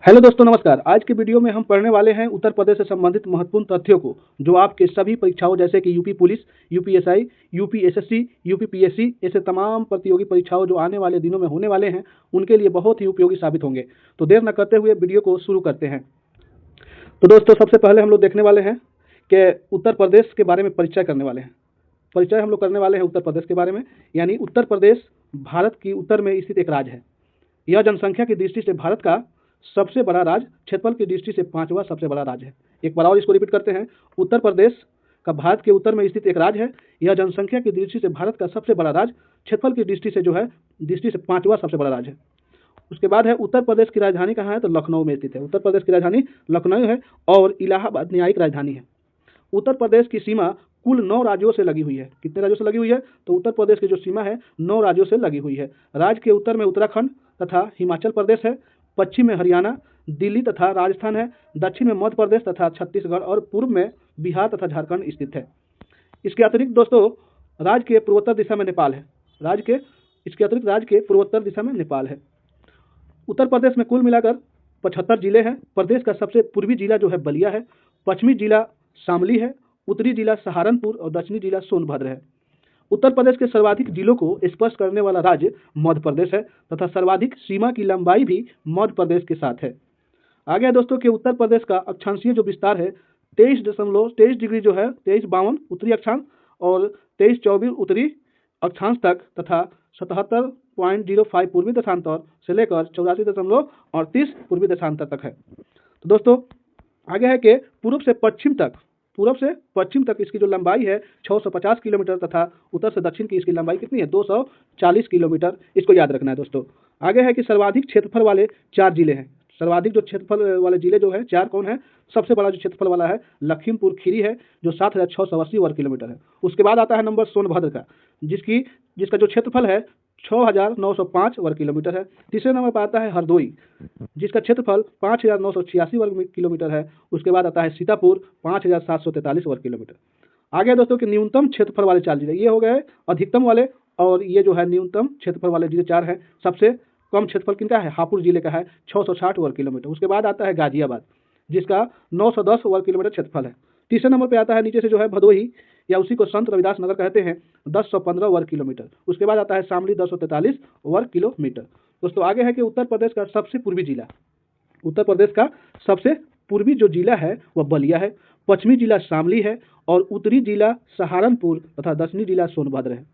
Hello दोस्तों, नमस्कार। आज के वीडियो में हम पढ़ने वाले हैं उत्तर प्रदेश से संबंधित महत्वपूर्ण तथ्यों को, जो आपके सभी परीक्षाओं जैसे कि UP police, UPSI, UP SSC, UP PSC ऐसे तमाम प्रतियोगी परीक्षाओं जो आने वाले दिनों में होने वाले हैं, उनके लिए बहुत ही उपयोगी साबित होंगे। तो देर न करते हुए वीडियो को शुरू करते हैं। तो दोस्तों, सबसे पहले हम लोग देखने वाले हैं कि उत्तर प्रदेश के बारे में परिचय करने वाले हैं। परिचय हम लोग करने वाले हैं उत्तर प्रदेश के बारे में। यानी उत्तर प्रदेश भारत की उत्तर में स्थित एक राज्य है। यह जनसंख्या की दृष्टि से भारत का सबसे बड़ा राज्य, क्षेत्रफल की दृष्टि से 5वां सबसे बड़ा राज्य है। एक बार और इसको रिपीट करते हैं। उत्तर प्रदेश का भारत के उत्तर में स्थित एक राज्य है। यह जनसंख्या की दृष्टि से भारत का सबसे बड़ा राज्य, क्षेत्रफल की दृष्टि से 5वां सबसे बड़ा राज्य है। उसके बाद है उत्तर प्रदेश की राजधानी कहाँ है, तो लखनऊ में स्थित है। उत्तर प्रदेश की राजधानी लखनऊ है और इलाहाबाद न्यायिक राजधानी है। उत्तर प्रदेश की सीमा कुल 9 राज्यों से लगी हुई है। कितने राज्यों से लगी हुई है, तो उत्तर प्रदेश की जो सीमा है 9 राज्यों से लगी हुई है। राज्य के उत्तर में उत्तराखंड तथा हिमाचल प्रदेश है, पश्चिम में हरियाणा, दिल्ली तथा राजस्थान है, दक्षिण में मध्य प्रदेश तथा छत्तीसगढ़ और पूर्व में बिहार तथा झारखंड स्थित है। इसके अतिरिक्त दोस्तों, राज्य के पूर्वोत्तर दिशा में नेपाल है। इसके अतिरिक्त राज्य के पूर्वोत्तर दिशा में नेपाल है। उत्तर प्रदेश में कुल मिलाकर 75 जिले हैं। प्रदेश का सबसे पूर्वी जिला जो है बलिया है, पश्चिमी जिला शामली है, उत्तरी जिला सहारनपुर और दक्षिणी जिला सोनभद्र है। उत्तर प्रदेश के सर्वाधिक जिलों को स्पर्श करने वाला राज्य मध्य प्रदेश है तथा सर्वाधिक सीमा की लंबाई भी मध्य प्रदेश के साथ है। आगे है दोस्तों कि उत्तर प्रदेश का अक्षांशीय जो विस्तार है 23 डिग्री जो है 2352 उत्तरी अक्षांश और 2324 उत्तरी अक्षांश तक तथा 77.05 पूर्वी देशांतर से लेकर 84.38 पूर्वी देशांतर तक है। तो दोस्तों, आगे है कि पूर्व से पश्चिम तक इसकी जो लंबाई है 650 किलोमीटर तथा उत्तर से दक्षिण की इसकी लंबाई कितनी है, 240 किलोमीटर। इसको याद रखना है दोस्तों। आगे है कि सर्वाधिक क्षेत्रफल वाले 4 जिले हैं। सर्वाधिक जो क्षेत्रफल वाले जिले जो है 4 कौन है, सबसे बड़ा जो क्षेत्रफल वाला है लखीमपुर खीरी है, जो 7680 वर्ग किलोमीटर है। उसके बाद आता है नंबर सोनभद्र का, जिसका जो क्षेत्रफल है 6905 वर्ग किलोमीटर है। तीसरे नंबर पर आता है हरदोई, जिसका क्षेत्रफल 5986 वर्ग किलोमीटर है। उसके बाद आता है सीतापुर 5743 वर्ग किलोमीटर। आगे दोस्तों कि न्यूनतम क्षेत्रफल वाले 4 जिले, ये हो गए अधिकतम वाले, और ये जो है न्यूनतम क्षेत्रफल वाले जिले 4 हैं। सबसे कम क्षेत्रफल किनका है, हापुड़ जिले का है 660 वर्ग किलोमीटर। उसके बाद आता है गाजियाबाद, जिसका 910 वर्ग किलोमीटर क्षेत्रफल है। तीसरे नंबर पर आता है नीचे से जो है भदोही, या उसी को संत रविदास नगर कहते हैं, 1015 वर्ग किलोमीटर। उसके बाद आता है शामली 1043 वर्ग किलोमीटर। दोस्तों, आगे है कि उत्तर प्रदेश का सबसे पूर्वी जो जिला है वह बलिया है, पश्चिमी जिला शामली है और उत्तरी जिला सहारनपुर तथा दक्षिणी जिला सोनभद्र है।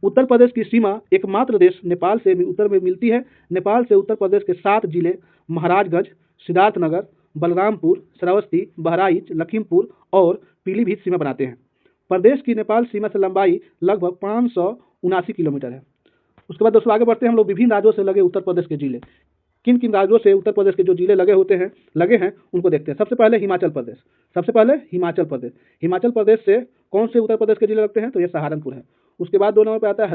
उत्तर प्रदेश की सीमा एकमात्र देश नेपाल से भी उत्तर में मिलती है। नेपाल से उत्तर प्रदेश के 7 जिले महाराजगंज, सिद्धार्थनगर, बलरामपुर, श्रावस्ती, बहराइच, लखीमपुर और पीलीभीत सीमा बनाते हैं। प्रदेश की नेपाल सीमा से लंबाई लगभग 579 किलोमीटर है। उसके बाद दोस्तों आगे बढ़ते हैं हम लोग विभिन्न राज्यों से लगे उत्तर प्रदेश के जिले। किन किन राज्यों से उत्तर प्रदेश के जो जिले लगे हैं उनको देखते हैं। सबसे पहले हिमाचल प्रदेश। हिमाचल प्रदेश से कौन से उत्तर प्रदेश के जिले लगते हैं, तो ये सहारनपुर है। उसके बाद 2 नंबर पर आता है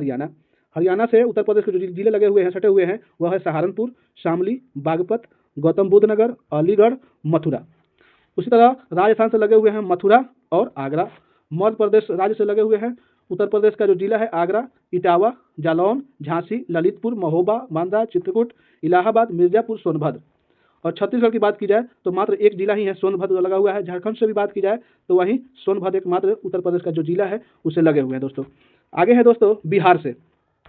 हरियाणा से उत्तर प्रदेश के जो जिले लगे हुए हैं, सटे हुए हैं, वह है सहारनपुर, शामली, बागपत, गौतम बुद्ध नगर, अलीगढ़, मथुरा। उसी तरह राजस्थान से लगे हुए हैं मथुरा और आगरा। मध्य प्रदेश राज्य से लगे हुए हैं उत्तर प्रदेश का जो जिला है आगरा, इटावा, जालौन, झांसी, ललितपुर, महोबा, बांदा, चित्रकूट, इलाहाबाद, मिर्जापुर, सोनभद्र। और छत्तीसगढ़ की बात की जाए तो मात्र एक जिला ही है सोनभद्र लगा हुआ है। झारखंड से भी बात की जाए तो वहीं सोनभद्र एकमात्र उत्तर प्रदेश का जो जिला है उसे लगे हुए हैं दोस्तों। आगे है दोस्तों बिहार से।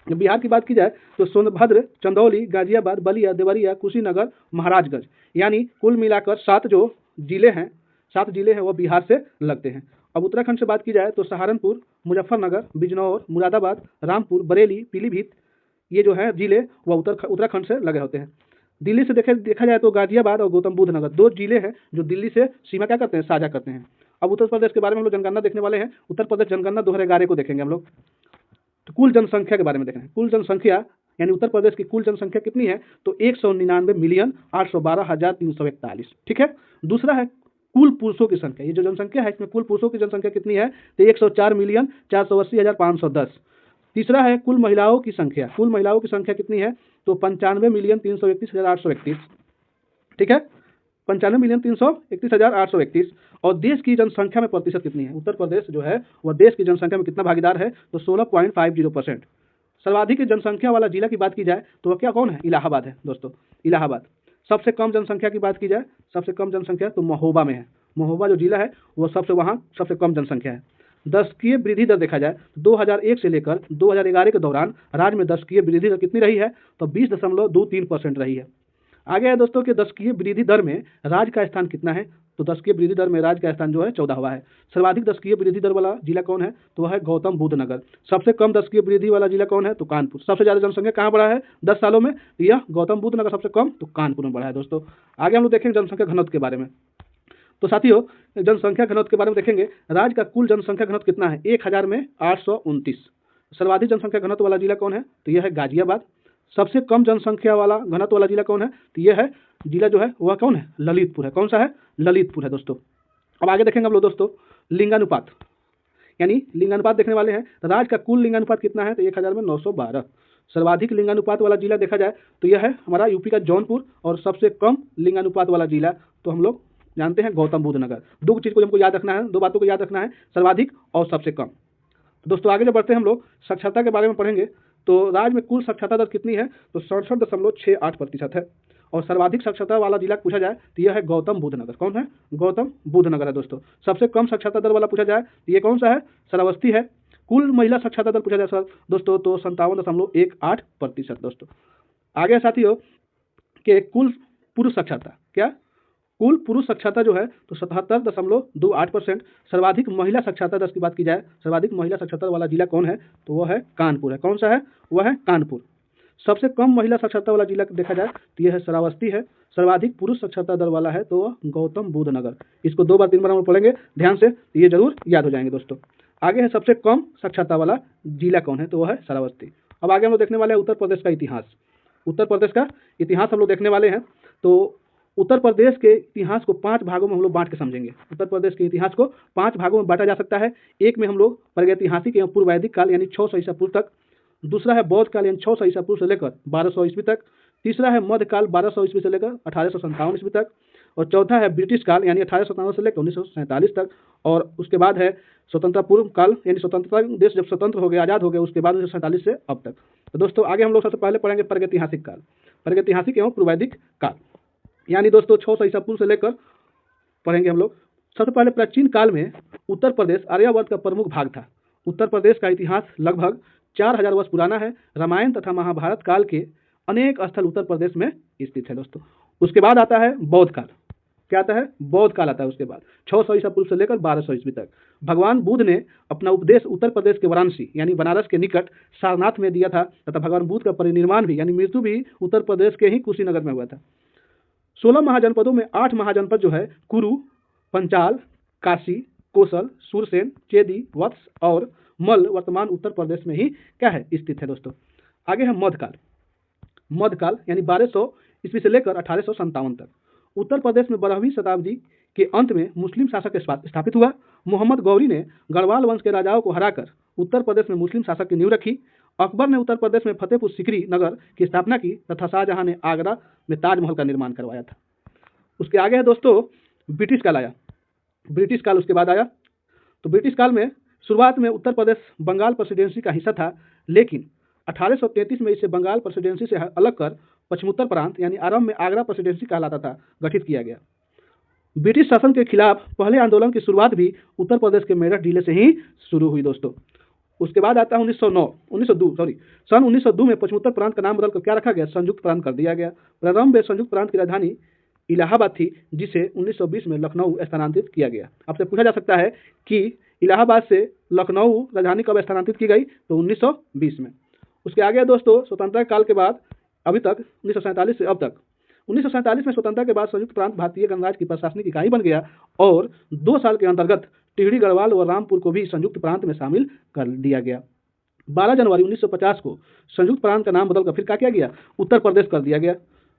बिहार की बात की जाए तो सोनभद्र, चंदौली, गाजियाबाद, बलिया, देवरिया, कुशीनगर, महाराजगंज, यानी कुल मिलाकर 7 जिले हैं वो बिहार से लगते हैं। अब उत्तराखंड से बात की जाए तो सहारनपुर, मुजफ्फरनगर, बिजनौर, मुरादाबाद, रामपुर, बरेली, पीलीभीत, ये जो है जिले वह उत्तराखंड से लगे होते हैं। दिल्ली से देखा जाए तो गाजियाबाद और गौतम बुद्ध नगर 2 जिले हैं जो दिल्ली से सीमा क्या करते हैं, साझा करते हैं। अब उत्तर प्रदेश के बारे में हम लोग जनगणना देखने वाले हैं। उत्तर प्रदेश जनगणना 2011 को देखेंगे हम लोग। तो कुल जनसंख्या के बारे में देख रहे हैं। कुल जनसंख्या यानी उत्तर प्रदेश की कुल जनसंख्या कितनी है, तो 199,812,341। ठीक है। दूसरा है कुल पुरुषों की संख्या। ये जो जनसंख्या है इसमें कुल पुरुषों की जनसंख्या कितनी है, तो 104,480,510। तीसरा है कुल महिलाओं की संख्या। कुल महिलाओं की संख्या कितनी है, तो 95,331,831। ठीक है, 95,331,831। और देश की जनसंख्या में प्रतिशत कितनी है, उत्तर प्रदेश जो है वह देश की जनसंख्या में कितना भागीदार है, तो 16.50%। सर्वाधिक जनसंख्या वाला जिला की बात की जाए तो वह कौन है, इलाहाबाद है दोस्तों। इलाहाबाद सबसे कम जनसंख्या की बात की जाए, सबसे कम जनसंख्या तो महोबा में है। महोबा जो जिला है वो वहाँ सबसे कम जनसंख्या है। दशकीय वृद्धि दर देखा जाए 2001 से लेकर 2011 के दौरान राज्य में दशकीय वृद्धि दर कितनी रही है, तो 20.23% रही है। आगे है दोस्तों कि दशकीय वृद्धि दर में राज्य का स्थान कितना है, तो दशकीय वृद्धि दर में राज्य का स्थान जो है 14वां है। सर्वाधिक दशकीय वृद्धि दर वाला जिला कौन है, तो वह है गौतम बुद्ध नगर। सबसे कम दशकीय वृद्धि वाला जिला कौन है, तो कानपुर। सबसे ज़्यादा जनसंख्या कहाँ बढ़ा है 10 सालों में, तो यह गौतम बुद्ध नगर सबसे कम, तो कानपुर में बढ़ा है। दोस्तों आगे हम लोग देखेंगे जनसंख्या घनत्व के बारे में। तो साथियों जनसंख्या घनत्व के बारे में देखेंगे, राज्य का कुल जनसंख्या घनत्व कितना है, 1000 में 829। सर्वाधिक जनसंख्या घनत्व वाला जिला कौन है, तो यह है गाजियाबाद। सबसे कम जनसंख्या वाला घनत्व वाला जिला कौन है, तो यह है जिला जो है वह कौन है, ललितपुर है। कौन सा है, ललितपुर है दोस्तों। अब आगे देखेंगे हम लोग दोस्तों लिंगानुपात, यानी लिंगानुपात देखने वाले हैं। तो राज्य का कुल लिंगानुपात कितना है, तो 1000 में 912। सर्वाधिक लिंगानुपात वाला जिला देखा जाए तो यह है हमारा यूपी का जौनपुर, और सबसे कम लिंगानुपात वाला जिला तो हम लोग जानते हैं गौतम बुद्ध नगर। दो चीज़ को हमको याद रखना है, दो बातों को याद रखना है, सर्वाधिक और सबसे कम। तो दोस्तों आगे जब बढ़ते हैं हम लोग साक्षरता के बारे में पढ़ेंगे। तो राज्य में कुल साक्षरता दर कितनी है, तो 67.68% है। और सर्वाधिक साक्षरता वाला जिला पूछा जाए तो यह है गौतम बुद्ध नगर। कौन है, गौतम बुद्ध नगर है दोस्तों। सबसे कम साक्षरता दर वाला पूछा जाए तो ये कौन सा है, श्रावस्ती है। कुल महिला साक्षरता दर पूछा जाए सर दोस्तों तो 57.18%। दोस्तों आगे साथियों के कुल पुरुष साक्षरता, क्या कुल पुरुष साक्षरता जो है तो 77.28%। सर्वाधिक महिला साक्षरता दर की बात की जाए, सर्वाधिक महिला साक्षरता वाला जिला कौन है, तो वह है कानपुर है। कौन सा है, वह है कानपुर। सबसे कम महिला साक्षरता वाला जिला देखा जाए तो यह है श्रावस्ती है। सर्वाधिक पुरुष साक्षरता दर वाला है तो वह गौतम बुद्ध नगर। इसको 2 बार 3 बार हम पढ़ेंगे ध्यान से, तो ये जरूर याद हो जाएंगे दोस्तों। आगे है सबसे कम साक्षरता वाला जिला कौन है, तो वह है श्रावस्ती। अब आगे हम लोग देखने वाले हैं उत्तर प्रदेश का इतिहास। उत्तर प्रदेश का इतिहास हम लोग देखने वाले हैं। तो उत्तर प्रदेश के इतिहास को 5 भागों में हम लोग बांट के समझेंगे। उत्तर प्रदेश के इतिहास को 5 भागों में बांटा जा सकता है। एक में हम लोग प्रागैतिहासिक एवं पूर्व वैदिक काल यानी 600 ईसा पूर्व तक। दूसरा है बौद्ध काल यानी 600 ईसा पूर्व से लेकर 1200 ईस्वी तक। तीसरा है मध्यकाल 1200 ईस्वी से लेकर 1857 ईस्वी तक। और चौथा है ब्रिटिश काल यानी 1857 से लेकर 1947 तक। और उसके बाद है स्वतंत्रता पूर्व काल यानी स्वतंत्रता देश जब स्वतंत्र हो गया, आज़ाद हो गया, उसके बाद 1947 से अब तक। तो दोस्तों आगे हम लोग सबसे पहले पढ़ेंगे प्रागैतिहासिक काल, प्रागैतिहासिक एवं पूर्व वैदिक काल, यानी दोस्तों 600 ईसा पूर्व से लेकर पढ़ेंगे हम लोग। सबसे पहले प्राचीन काल में उत्तर प्रदेश आर्यावर्त का प्रमुख भाग था। उत्तर प्रदेश का इतिहास लगभग 4000 वर्ष पुराना है। रामायण तथा महाभारत काल के अनेक स्थल उत्तर प्रदेश में स्थित है दोस्तों। उसके बाद आता है बौद्ध काल। क्या आता है, बौद्ध काल आता है। उसके बाद 600 ईसा पूर्व से लेकर 1200 ईस्वी तक भगवान बुद्ध ने अपना उपदेश उत्तर प्रदेश के वाराणसी यानी बनारस के निकट सारनाथ में दिया था तथा भगवान बुद्ध का परिनिर्वाण भी यानी मृत्यु भी उत्तर प्रदेश के ही कुशीनगर में हुआ था। 16 महाजनपदों में 8 महाजनपद जो है कुरु, पंचाल, काशी, कोसल, सूरसेन, चेदी, वत्स और मल वर्तमान उत्तर प्रदेश में ही क्या है, स्थित है दोस्तों। आगे है मध्यकाल। मध्यकाल यानी 1200 ईस्वी से लेकर 1857 तक उत्तर प्रदेश में 12वीं शताब्दी के अंत में मुस्लिम शासक स्थापित हुआ। मोहम्मद गौरी ने गढ़वाल वंश के राजाओं को हराकर उत्तर प्रदेश में मुस्लिम शासक की नींव रखी। अकबर ने उत्तर प्रदेश में फतेहपुर सीकरी नगर की स्थापना की तथा शाहजहां ने आगरा में ताजमहल का निर्माण करवाया था। उसके आगे है दोस्तों ब्रिटिश काल आया। ब्रिटिश काल उसके बाद आया। तो ब्रिटिश काल में शुरुआत में उत्तर प्रदेश बंगाल प्रेसिडेंसी का हिस्सा था, लेकिन 1833 में इसे बंगाल प्रेसिडेंसी से अलग कर पश्चिमोत्तर प्रांत यानी आरंभ में आगरा प्रेसिडेंसी कहलाता था गठित किया गया। ब्रिटिश शासन के खिलाफ पहले आंदोलन की शुरुआत भी उत्तर प्रदेश के मेरठ जिले से ही शुरू हुई दोस्तों। उसके बाद आता है 1902 सन 1902 में पश्चिमोत्तर प्रांत का नाम बदलकर क्या रखा गया, संयुक्त प्रांत कर दिया गया। प्रारंभ में संयुक्त प्रांत की राजधानी इलाहाबाद थी, जिसे 1920 में लखनऊ स्थानांतरित किया गया। आपसे पूछा जा सकता है कि इलाहाबाद से लखनऊ राजधानी कब स्थानांतरित की गई, तो 1920 में। उसके आगे दोस्तों स्वतंत्रता काल के बाद अभी तक 1947 से अब तक 1947 में स्वतंत्रता के बाद संयुक्त प्रांत भारतीय गणराज्य की प्रशासनिक इकाई बन गया और 2 साल के अंतर्गत टिहरी, गढ़वाल और रामपुर को भी संयुक्त प्रांत में शामिल कर दिया गया। 12 जनवरी 1950 को संयुक्त प्रांत का नाम बदलकर फिर क्या किया गया, उत्तर प्रदेश कर दिया गया।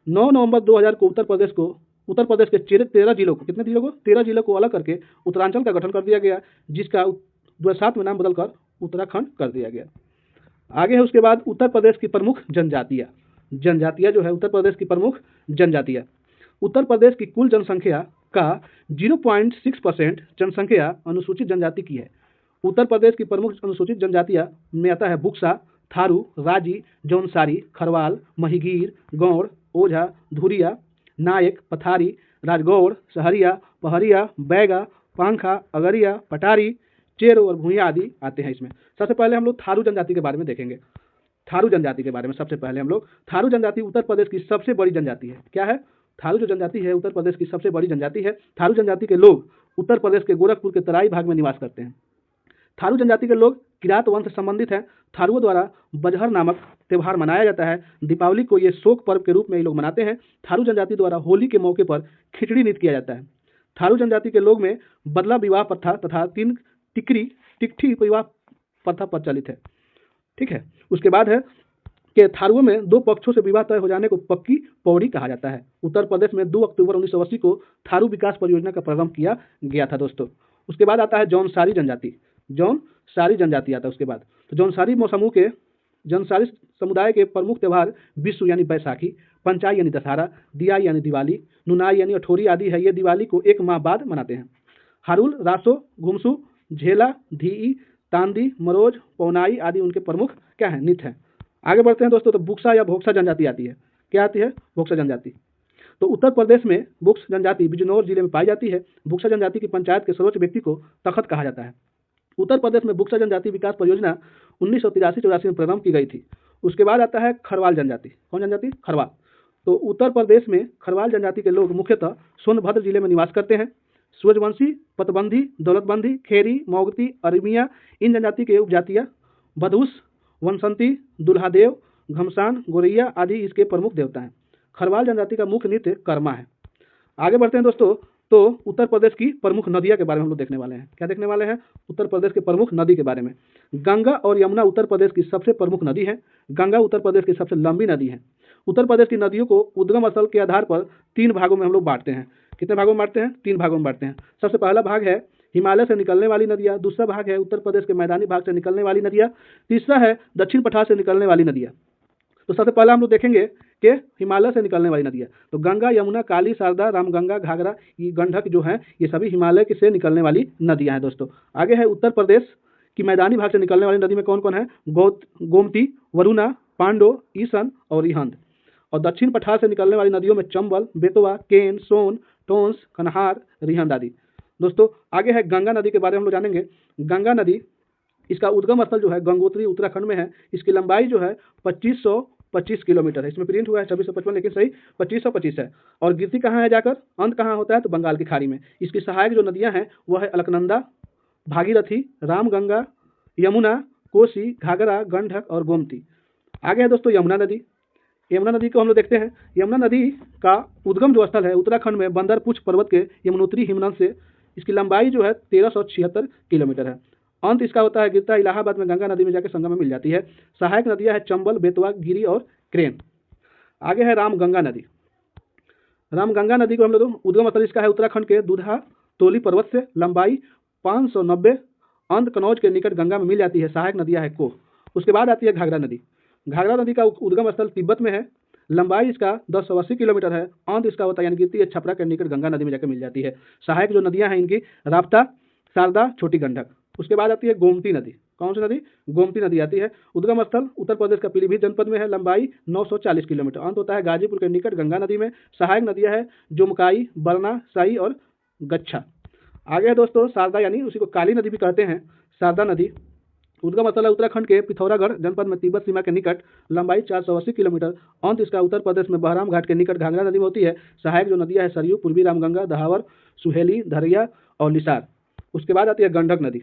9 नवंबर 2000 को उत्तर प्रदेश के 13 जिलों को 13 जिलों को अलग करके उत्तरांचल का गठन कर दिया गया, जिसका 2007 में नाम बदलकर उत्तराखंड कर दिया गया। आगे है उसके बाद उत्तर प्रदेश की प्रमुख जनजातियां जो है उत्तर प्रदेश की प्रमुख जनजातियां। उत्तर प्रदेश की कुल जनसंख्या का 0.6% जनसंख्या अनुसूचित जनजाति की है। उत्तर प्रदेश की प्रमुख अनुसूचित जनजातियां में आता है बुक्सा, थारू, राजी, जौनसारी, खरवाल, महिगीर, गौड़, ओझा, धुरिया, नायक, पथारी, राजगौड़, सहरिया, पहरिया, बैगा, पांखा, अगरिया, पटारी, चेरो और भूइया आदि आते हैं इसमें। सबसे पहले हम लोग थारू जनजाति के बारे में देखेंगे। थारू जनजाति के बारे में सबसे पहले हम लोग, थारू जनजाति उत्तर प्रदेश की सबसे बड़ी जनजाति है। क्या है? थारू जो जनजाति है उत्तर प्रदेश की सबसे बड़ी जनजाति है। थारू जनजाति के लोग उत्तर प्रदेश के गोरखपुर के तराई भाग में निवास करते हैं। थारू जनजाति के लोग किरात वंश से संबंधित हैं। थारुओं द्वारा बजहर नामक त्यौहार मनाया जाता है। दीपावली को ये शोक पर्व के रूप में ये लोग मनाते हैं। थारू जनजाति द्वारा होली के मौके पर खिचड़ी नृत्य किया जाता है। थारू जनजाति के लोग में बदला विवाह प्रथा तथा तीन टिकठी विवाह प्रथा प्रचलित है। ठीक है। उसके बाद है कि थारुओं में दो पक्षों से विवाह तय हो जाने को पक्की पौड़ी कहा जाता है। उत्तर प्रदेश में 2 अक्टूबर 1980 को थारू विकास परियोजना का प्रारंभ किया गया था दोस्तों। उसके बाद आता है जौनसारी जनजाति। जौनसारी जनजाति आता है उसके बाद। तो जौनसारी समूह के जौनसारी समुदाय के प्रमुख त्यौहार विषु यानी बैसाखी, पंचाई यानी दशहरा, दियाई यानी दिवाली, नुनाई यानी अठोरी आदि है। ये दिवाली को 1 माह बाद मनाते हैं। हारुल, रासो, घुमसू, झेला, धीई, तांदी, मरोज, पौनाई आदि उनके प्रमुख क्या है? नृत्य हैं। आगे बढ़ते हैं दोस्तों। तो बुक्सा या भोक्सा जनजाति आती है। क्या आती है? भोक्सा जनजाति। तो उत्तर प्रदेश में बुक्स जनजाति बिजनौर जिले में पाई जाती है। बुक्सा जनजाति की पंचायत के सर्वोच्च व्यक्ति को तखत कहा जाता है। उत्तर प्रदेश में बुक्सा जनजाति विकास परियोजना 1983-84 में प्रारंभ की गई थी। उसके बाद आता है खरवाल जनजाति। कौन जनजाति? खरवाल। तो उत्तर प्रदेश में खरवाल जनजाति के लोग मुख्यतः सोनभद्र जिले में निवास करते हैं। सूरजवंशी, पतबंधी, दौलतबंदी, खेरी, मौगती, अरमिया इन जनजाति के उपजातियाँ, बदूस, वनसंती, दुल्हादेव, घमसान, गोरैया आदि इसके प्रमुख देवता हैं। खरवाल जनजाति का मुख्य नृत्य कर्मा है। आगे बढ़ते हैं दोस्तों। तो उत्तर प्रदेश की प्रमुख नदियाँ के बारे में हम लोग देखने वाले हैं। क्या देखने वाले हैं? उत्तर प्रदेश के प्रमुख नदी के बारे में। गंगा और यमुना उत्तर प्रदेश की सबसे प्रमुख नदी है। गंगा उत्तर प्रदेश की सबसे लंबी नदी है। उत्तर प्रदेश की नदियों को उद्गम स्थल के आधार पर 3 भागों में हम लोग बांटते हैं। कितने भागों में बांटते हैं? 3 भागों में बांटते हैं। सबसे पहला भाग है हिमालय से निकलने वाली नदियाँ। दूसरा भाग है उत्तर प्रदेश के मैदानी भाग से निकलने वाली नदियाँ। तीसरा है दक्षिण पठार से निकलने वाली नदियाँ। तो सबसे पहला हम लोग देखेंगे कि हिमालय से निकलने वाली नदियाँ। तो गंगा, यमुना, काली, शारदा, रामगंगा, घाघरा, ये गंडक जो है ये सभी हिमालय से निकलने वाली नदियाँ हैं दोस्तों। आगे है उत्तर प्रदेश की मैदानी भाग से निकलने वाली नदी में कौन कौन है? गोमती, वरुणा, पांडो, ईसन और इहंद। और दक्षिण पठार से निकलने वाली नदियों में चंबल, बेतवा, केन, सोन, टोंस, कन्हार, रिहंद आदि। दोस्तों आगे है गंगा नदी के बारे में हम लोग जानेंगे। गंगा नदी इसका उद्गम स्थल जो है गंगोत्री उत्तराखंड में है। इसकी लंबाई जो है 2525 किलोमीटर है। इसमें प्रिंट हुआ है 2655 लेकिन सही 2525 है। और गिरती कहाँ है जाकर? अंत कहाँ होता है? तो बंगाल की खाड़ी में। इसकी सहायक जो नदियाँ हैं वह है अलकनंदा, भागीरथी, रामगंगा, यमुना, कोसी, घाघरा, गंडक और गोमती। आगे है दोस्तों यमुना नदी। यमुना नदी को हम लोग देखते हैं। यमुना नदी का उद्गम जो स्थल है उत्तराखंड में बंदरपुछ पर्वत के यमुनोत्री हिमनद से। इसकी लंबाई जो है 1376 किलोमीटर है। अंत इसका होता है गिरता इलाहाबाद में गंगा नदी में जाकर संगम में मिल जाती है। सहायक नदियां है चंबल, बेतवा, गिरी और क्रेन। आगे है रामगंगा नदी। रामगंगा नदी को हम लोग उद्गम स्थल इसका है उत्तराखंड के दूधा तोली पर्वत से। लंबाई 590। अंत कनौज के निकट गंगा में मिल जाती है। सहायक नदियां है कोह। उसके बाद आती है घाघरा नदी। घाघरा नदी का उद्गम स्थल तिब्बत में है। लंबाई इसका 1080 किलोमीटर है। अंत इसका होता है यानी गिरती है छपरा के निकट गंगा नदी में जाकर मिल जाती है। सहायक जो नदियां हैं इनकी राप्ता, शारदा, छोटी गंडक। उसके बाद आती है गोमती नदी। कौन सी नदी? गोमती नदी आती है। उद्गम स्थल उत्तर प्रदेश का पीलीभीत जनपद में है। लंबाई 940 किलोमीटर। अंत होता है गाजीपुर के निकट गंगा नदी में। सहायक नदियां है जोमकाई, बरना, साई और गच्छा। आगे है दोस्तों शारदा यानी उसी को काली नदी भी कहते हैं। शारदा नदी उद्गम स्थल है उत्तराखंड के पिथौरागढ़ जनपद में तिब्बत सीमा के निकट। लंबाई 480 किलोमीटर। अंत इसका उत्तर प्रदेश में बहराम घाट के निकट घाघरा नदी में होती है। सहायक जो नदियां है सरयू, पूर्वी रामगंगा, दहावर, सुहेली, धरिया और लिसार। उसके बाद आती है गंडक नदी।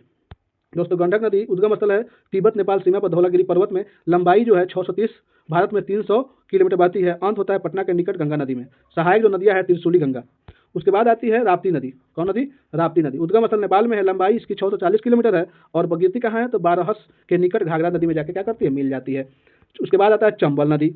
दोस्तों गंडक नदी उद्गम स्थल है तिब्बत नेपाल सीमा पर धौलागिरी पर्वत में। लंबाई जो है 630। भारत में 300 किलोमीटर बहती है। अंत होता है पटना के निकट गंगा नदी में। सहायक जो नदियां है त्रिशूली गंगा। उसके बाद आती है राप्ती नदी। कौन नदी? राप्ती नदी। उद्गम स्थल नेपाल में है। लंबाई इसकी 640 किलोमीटर है और गिरती कहाँ है? तो बारहस के निकट घाघरा नदी में जाकर क्या करती है? मिल जाती है। उसके बाद आता है चंबल नदी।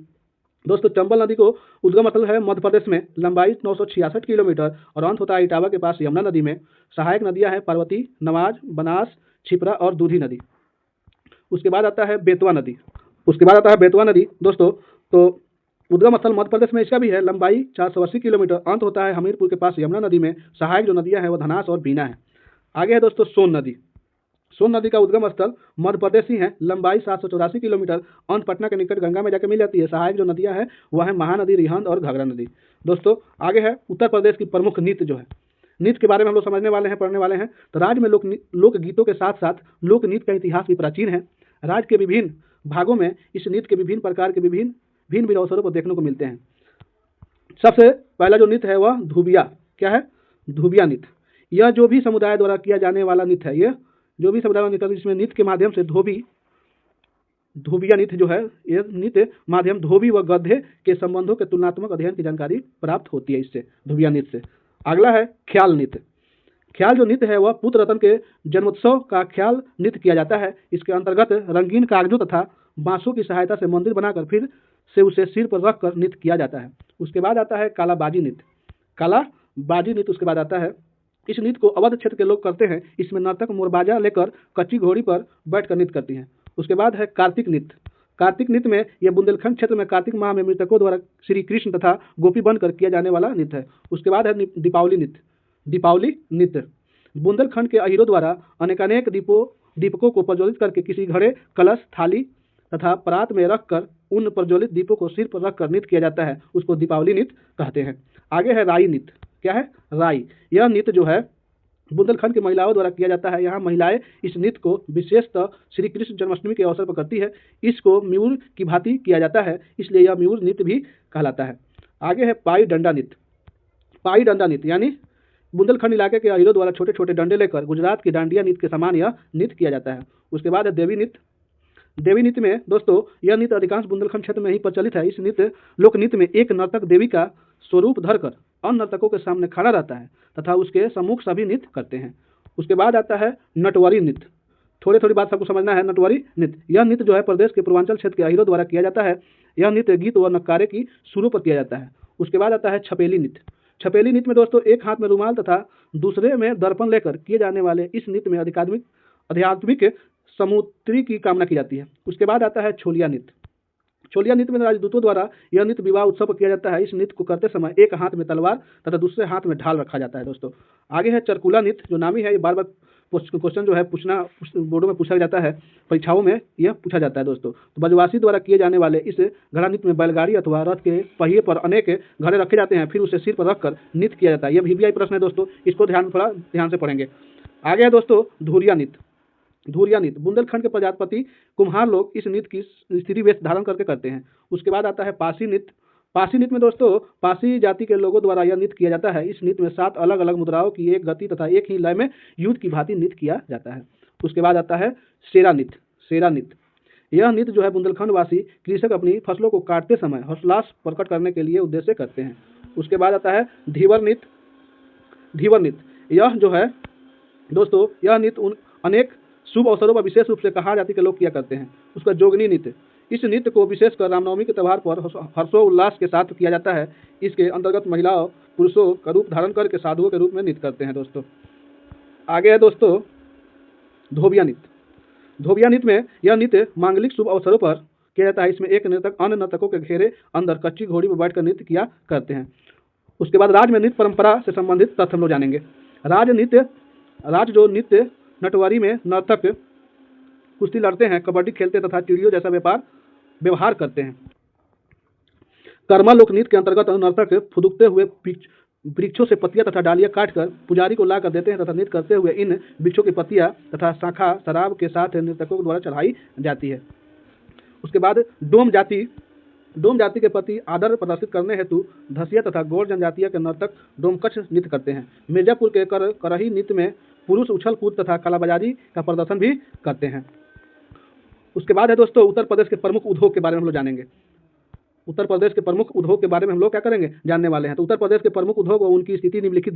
दोस्तों चंबल नदी को उद्गम स्थल है मध्य प्रदेश में। लंबाई 966 किलोमीटर और अंत होता है इटावा के पास यमुना नदी में। सहायक नदियां हैं पार्वती, नमाज, बनास, छिपरा और दूधी नदी। उसके बाद आता है बेतवा नदी। दोस्तों तो उद्गम स्थल मध्य प्रदेश में इसका भी है। लंबाई 480 किलोमीटर। अंत होता है हमीरपुर के पास यमुना नदी में। सहायक जो नदियां हैं वो धनास और बीना है। आगे है दोस्तों सोन नदी। सोन नदी का उद्गम स्थल मध्य प्रदेश ही है, लंबाई 784 किलोमीटर, अंत पटना के निकट गंगा में जाकर मिल जाती है। सहायक जो नदियां हैं वह है महानदी, रिहंद और घाघरा नदी। दोस्तों आगे है उत्तर प्रदेश की प्रमुख नृत्य जो है, नृत्य के बारे में हम लोग समझने वाले हैं, पढ़ने वाले हैं। तो राज्य में लोकगीतों के साथ साथ लोक नृत्य का इतिहास भी प्राचीन है। राज्य के विभिन्न भागों में इस नृत्य के विभिन्न प्रकार के भिन्न भिन्न अवसरों पर देखने को मिलते हैं। सबसे पहला जो नृत्य है वह धुबिया, क्या है, धुबिया नृत्य। यह जो भी समुदाय द्वारा किया जाने वाला नृत्य है, यह जो भी समुदाय नृत्य इसमें नृत्य के माध्यम से धोबिया नृत्य जो है, यह नृत्य माध्यम धोबी व गधे के संबंधों के तुलनात्मक अध्ययन की जानकारी प्राप्त होती है इससे, धोबिया नृत्य से। अगला है ख्याल नृत्य। ख्याल जो नृत्य है वह पुत्र रतन के जन्मोत्सव का ख्याल नृत्य किया जाता है। इसके अंतर्गत रंगीन कागजों तथा बांसों की सहायता से मंदिर बनाकर फिर से उसे सिर पर रखकर नृत्य किया जाता है। उसके बाद आता है कालाबाजी नृत्य। कालाबाजी नृत्य उसके बाद आता है। इस नृत्य को अवध क्षेत्र के लोग करते हैं। इसमें नर्तक मोरबाजा लेकर कच्ची घोड़ी पर बैठकर नृत्य करती हैं। उसके बाद है कार्तिक नृत्य। कार्तिक नृत्य में यह बुंदेलखंड क्षेत्र में कार्तिक माह में मृतकों द्वारा श्री कृष्ण तथा गोपी बनकर किया जाने वाला नृत्य है। उसके बाद है दीपावली नृत्य। दीपावली नृत्य बुंदेलखंड के अहीरों द्वारा अनेकानेक दीपकों को प्रज्वलित करके किसी घड़े, कलश, थाली तथा परात में रखकर उन प्रज्वलित दीपों को सिर पर रखकर नृत्य किया जाता है। उसको दीपावली नृत्य कहते हैं। आगे है राई नृत्य। क्या है, राई। यह नृत्य जो है बुंदेलखंड की महिलाओं द्वारा किया जाता है। यहाँ महिलाएं इस नृत्य को विशेषतः श्री कृष्ण जन्माष्टमी के अवसर पर करती है। इसको म्यूर की भांति किया जाता है, इसलिए यह म्यूर नृत्य भी कहलाता है। आगे है पाई डंडा नृत्य। पाई डंडा नृत्य यानी बुंदेलखंड इलाके के अहीरों द्वारा छोटे छोटे डंडे लेकर गुजरात की डांडिया नृत्य के समान यह नृत्य किया जाता है। उसके बाद है देवी नृत्य। देवी नृत्य में दोस्तों यह नृत्य अधिकांश बुंदेलखंड क्षेत्र में ही प्रचलित है। इस नृत्य लोक नृत्य में एक नर्तक देवी का स्वरूप धरकर अन्य नर्तकों के सामने खड़ा रहता है तथा उसके सम्मुख सभी नृत्य करते हैं। उसके बाद आता है नटवरी नृत्य। थोड़ी बात सबको समझना है। नटवरी नृत्य, यह नृत्य जो है प्रदेश के पूर्वांचल क्षेत्र के अहीरों द्वारा किया जाता है। यह नृत्य गीत व नक्कारे की सुरों पर किया जाता है। उसके बाद आता है छपेली नृत्य। छपेली नृत्य में दोस्तों एक हाथ में रुमाल तथा दूसरे में दर्पण लेकर किए जाने वाले इस नृत्य में आध्यात्मिक समुद्री की कामना की जाती है। उसके बाद आता है छोलिया नृत्य। छोलिया नृत्य में राजदूतों द्वारा यह नृत्य विवाह उत्सव पर किया जाता है। इस नृत्य को करते समय एक हाथ में तलवार तथा दूसरे हाथ में ढाल रखा जाता है। दोस्तों आगे है चरकुला नृत्य, जो नामी है। ये बार बार क्वेश्चन जो है बोर्डों में पूछा जाता है, परीक्षाओं में यह पूछा जाता है। दोस्तों तो ब्रजवासी द्वारा किए जाने वाले इस घड़ा नृत्य में बैलगाड़ी अथवा रथ के पहिए पर अनेक घड़े रखे जाते हैं, फिर उसे सिर पर रखकर नृत्य किया जाता है। यह VVI प्रश्न है दोस्तों, इसको थोड़ा ध्यान से पढ़ेंगे। आगे है दोस्तों धुरिया नृत्य। धुरिया नृत्य बुंदेलखंड के प्रजापति कुम्हार लोग इस नृत्य की स्त्री वेश धारण करके करते हैं। उसके बाद आता है पासी नृत्य। पासी नृत्य में दोस्तों पासी जाति के लोगों द्वारा यह नृत्य किया जाता है। इस नृत्य में 7 अलग अलग मुद्राओं की एक गति तथा एक ही लय में युद्ध की भांति नृत्य किया जाता है। उसके बाद आता है शेरा नृत्य। शेरा नृत्य यह नृत्य जो है बुंदेलखंड वासी कृषक अपनी फसलों को काटते समय हर्षोल्लास प्रकट करने के लिए उद्देश्य करते हैं। उसके बाद आता है धीवर नृत्य। धीवर नृत्य यह जो है दोस्तों यह नृत्य अनेक शुभ अवसरों पर विशेष रूप से कहा जाति के लोग किया करते हैं। उसका जोगनी नृत्य, इस नृत्य को विशेषकर रामनवमी के त्यौहार पर हर्षोल्लास के साथ किया जाता है। इसके अंतर्गत महिलाओं पुरुषों का रूप धारण करके साधुओं के रूप में नृत्य करते हैं। दोस्तों आगे है दोस्तों धोबिया नृत्य। धोबिया नृत्य में यह नृत्य मांगलिक शुभ अवसरों पर किया जाता है। इसमें एक नर्तक अन्य नर्तकों के घेरे अंदर कच्ची घोड़ी पर बैठकर नृत्य किया करते हैं। उसके बाद राज्य में नृत्य परंपरा से संबंधित तथ्य हम लोग जानेंगे। राज्य जो नृत्य नटवारी में नर्तक कुश्ती लड़ते हैं, कबड्डी खेलते तथा चिड़ियों जैसा व्यवहार करते हैं। कर्मा लोक नृत्य के अंतर्गत नर्तक फुदकते हुए वृक्षों से पत्तियां तथा डालियां काटकर पुजारी को ला कर देते हैं तथा नृत्य करते हुए इन वृक्षों की पत्तियां तथा शाखा शराब के साथ नर्तकों द्वारा चढ़ाई जाती है। उसके बाद डोम जाति के प्रति आदर प्रदर्शित करने हेतु धसिया तथा गौड़ जनजातीय के नर्तक डोमकच्छ नृत्य करते हैं। मिर्जापुर के करही नृत्य में पुरुष उछल कूद तथा कालाबाजारी का प्रदर्शन भी करते हैं। उसके बाद है दोस्तों उत्तर प्रदेश के प्रमुख उद्योग के बारे में हम लोग जानेंगे। उत्तर प्रदेश के प्रमुख उद्योग के बारे में हम लोग क्या करेंगे, जानने वाले हैं। तो उत्तर प्रदेश के प्रमुख उद्योग और उनकी स्थिति निम्नलिखित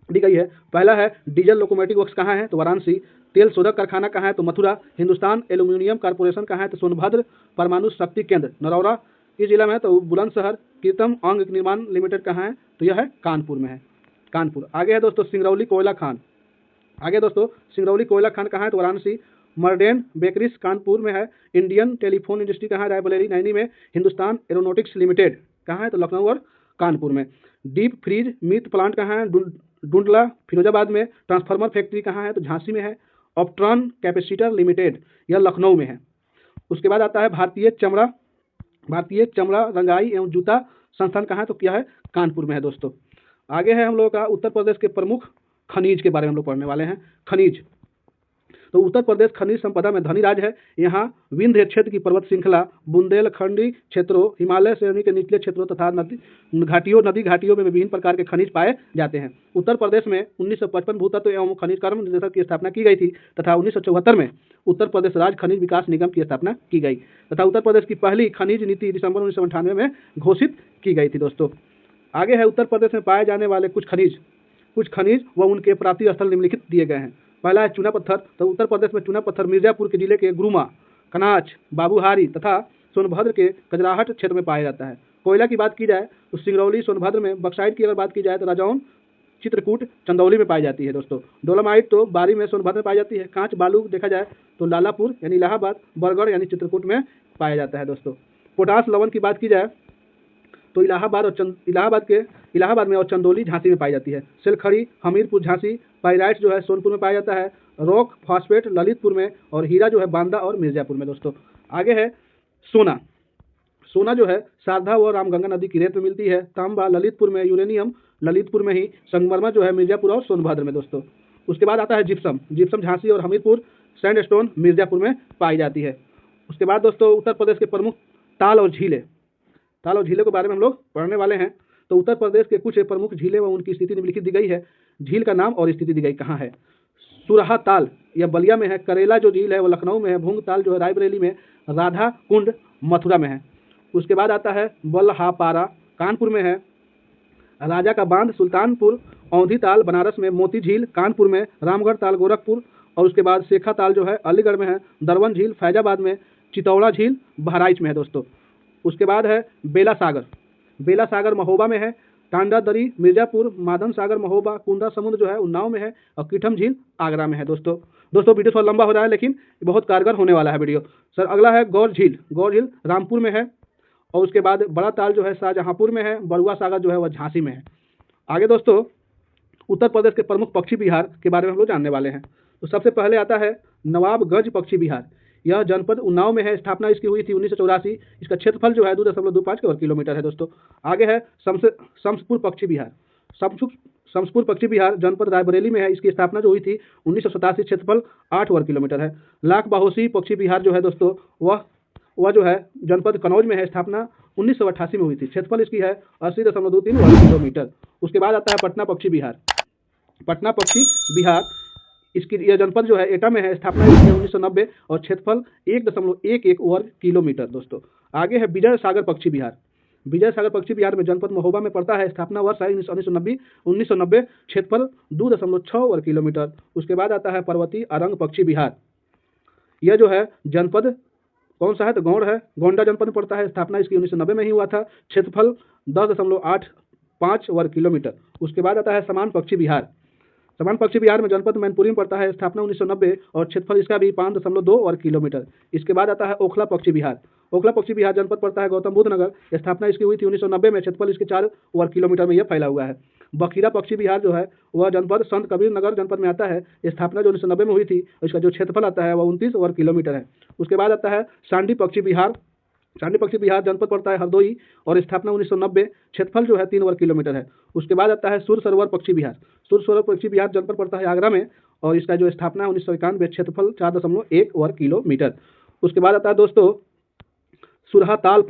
दी गई है। पहला है डीजल लोकोमोटिव वर्क्स कहाँ है, तो वाराणसी। तेल शोधक कारखाना कहाँ है, तो मथुरा। हिंदुस्तान एल्यूमिनियम कॉर्पोरेशन कहाँ है, तो सोनभद्र। परमाणु शक्ति केंद्र नरौरा इस जिला में है, तो बुलंदशहर। कीर्तम अंग निर्माण लिमिटेड कहाँ है, तो यह है कानपुर में है, कानपुर। आगे है दोस्तों सिंगरौली कोयला खान। सिंगरौली कोयला खान कहाँ है, तो वाराणसी। मर्डेन बेकरीज कानपुर में है। इंडियन टेलीफोन इंडस्ट्री कहाँ है, रायबरेली नैनी में। हिंदुस्तान एरोनॉटिक्स लिमिटेड कहाँ है, तो लखनऊ और कानपुर में। डीप फ्रीज मीट प्लांट कहाँ है, डुंडला फिरोजाबाद में। ट्रांसफार्मर फैक्ट्री कहाँ है, तो झांसी में है। ऑप्ट्रॉन कैपेसिटर लिमिटेड, यह लखनऊ में है। उसके बाद आता है भारतीय चमड़ा रंगाई एवं जूता संस्थान, कहाँ है तो क्या है, कानपुर में है दोस्तों। आगे है हम लोगों का उत्तर प्रदेश के प्रमुख खनिज के बारे में हम लोग पढ़ने वाले हैं। खनिज, तो उत्तर प्रदेश खनिज संपदा में धनी राज्य है। यहाँ विंध्य क्षेत्र की पर्वत श्रृंखला, बुंदेलखंडी क्षेत्रों, हिमालय श्रेणी के निचले क्षेत्रों तथा नदी घाटियों में विभिन्न प्रकार के खनिज पाए जाते हैं। उत्तर प्रदेश में 1955 भूतत्व एवं खनिज कर्म निदेशालय की स्थापना की गई थी तथा 1974 में उत्तर प्रदेश राज्य खनिज विकास निगम की स्थापना की गई तथा उत्तर प्रदेश की पहली खनिज नीति दिसंबर 1998 में घोषित की गई थी दोस्तों। आगे है उत्तर प्रदेश में पाए जाने वाले कुछ खनिज व उनके प्राप्ति स्थल निम्नलिखित दिए गए हैं। पहला है चूना पत्थर, तो उत्तर प्रदेश में चूना पत्थर मिर्जापुर के जिले के गुरुमा, कनाच, बाबूहारी तथा सोनभद्र के कजराहट क्षेत्र में पाया जाता है। कोयला की बात की जाए तो सिंगरौली सोनभद्र में, बक्साइट की अगर बात की जाए तो राजौन, चित्रकूट, चंदौली में पाई जाती है दोस्तों। डोलामाइट तो बारी में, सोनभद्र में पाई जाती है। कांच बालू देखा जाए तो लालापुर यानी इलाहाबाद, बरगढ़ यानी चित्रकूट में पाया जाता है दोस्तों। पोटास लवण की बात की जाए तो इलाहाबाद में और चंदौली, झांसी में पाई जाती है। सिलखड़ी, हमीरपुर, झांसी। पाइराइट्स जो है सोनपुर में पाया जाता है। रॉक फॉस्फेट ललितपुर में और हीरा जो है बांदा और मिर्जापुर में दोस्तों। आगे है सोना जो है शारदा व रामगंगा नदी की रेत में मिलती है। तांबा ललितपुर में, यूरेनियम ललितपुर में ही, संगमरमर जो है मिर्जापुर और सोनभद्र में दोस्तों। उसके बाद आता है जिप्सम झांसी और हमीरपुर, सैंडस्टोन मिर्जापुर में पाई जाती है। उसके बाद दोस्तों उत्तर प्रदेश के प्रमुख ताल और झीलें के बारे में हम लोग पढ़ने वाले हैं। तो उत्तर प्रदेश के कुछ प्रमुख झीलें व उनकी स्थिति निम्नलिखित दी गई है। झील का नाम और स्थिति दी गई कहाँ है। सुरहा ताल यह बलिया में है। करेला जो झील है वो लखनऊ में है। भूंग ताल जो है रायबरेली में। राधा कुंड मथुरा में है। उसके बाद आता है बल्हापारा, कानपुर में है। राजा का बांध सुल्तानपुर। औंधी ताल बनारस में। मोती झील कानपुर में। रामगढ़ ताल गोरखपुर। और उसके बाद शेखा ताल जो है अलीगढ़ में है। दरवन झील फैजाबाद में। चितौड़ा झील बहराइच में है दोस्तों। उसके बाद है बेला सागर महोबा में है। टांडा दरी मिर्जापुर। मादन सागर महोबा। कुंदा समुद्र जो है उन्नाव में है। और कीठम झील आगरा में है दोस्तों। वीडियो थोड़ा लंबा हो रहा है लेकिन बहुत कारगर होने वाला है वीडियो सर। अगला है गौर झील रामपुर में है। और उसके बाद बड़ा ताल जो है शाहजहांपुर में है। बरुआ सागर जो है वह झांसी में है। आगे दोस्तों उत्तर प्रदेश के प्रमुख पक्षी विहार के बारे में हम लोग जानने वाले हैं। तो सबसे पहले आता है नवाबगंज पक्षी विहार। यह जनपद उन्नाव में है। स्थापना इसकी हुई थी 1984। इसका क्षेत्रफल जो है 2.25 वर्ग किलोमीटर है दोस्तों। आगे है शमसपुर पक्षी विहार जनपद रायबरेली में है। इसकी स्थापना जो हुई थी 1987। क्षेत्रफल 8 वर्ग किलोमीटर है। लाख बाहोसी पक्षी विहार जो है दोस्तों वह जो है जनपद कनौज में है। स्थापना 1988 में हुई थी। क्षेत्रफल इसकी है 80.23 वर्ग किलोमीटर। उसके बाद आता है पटना पक्षी विहार। इसकी यह जनपद जो है एटा में है। स्थापना इसकी 1990 और क्षेत्रफल 1.11 वर्ग किलोमीटर दोस्तों। आगे है विजय सागर पक्षी विहार में जनपद महोबा में पड़ता है। स्थापना वर्ष है 1990। क्षेत्रफल 2.6 वर्ग किलोमीटर। उसके बाद आता है पर्वती अरंग पक्षी विहार। यह जो है जनपद कौन सा है तो गौड़ है। गोंडा जनपद में पड़ता है। स्थापना इसकी 1990 में ही हुआ था। क्षेत्रफल 10.85 वर्ग किलोमीटर। उसके बाद आता है समान पक्षी विहार में जनपद मैनपुरी में पड़ता है। स्थापना 1990 और क्षेत्रफल इसका भी 5.2 वर्ग किलोमीटर। इसके बाद आता है ओखला पक्षी विहार जनपद पड़ता है गौतम बुद्ध नगर। स्थापना इसकी हुई थी 1990 में। क्षेत्रफल इसके 4 वर्ग किलोमीटर में यह फैला हुआ है। बखीरा पक्षी विहार जो है वह जनपद संत कबीर नगर जनपद में आता है। स्थापना जो 1990 में हुई थी इसका जो क्षेत्रफल आता है वह 29 वर्ग किलोमीटर है। उसके बाद आता है सांडी पक्षी विहार जनपद पड़ता है हरदोई और स्थापना 1990। क्षेत्रफल जो है 3 वर्ग किलोमीटर है। उसके बाद आता है सुर सरोवर पक्षी विहार जनपद पड़ता है आगरा में और इसका जो स्थापना है 1991। क्षेत्रफल 4.1 वर्ग किलोमीटर। उसके बाद आता है दोस्तों सुरहाताल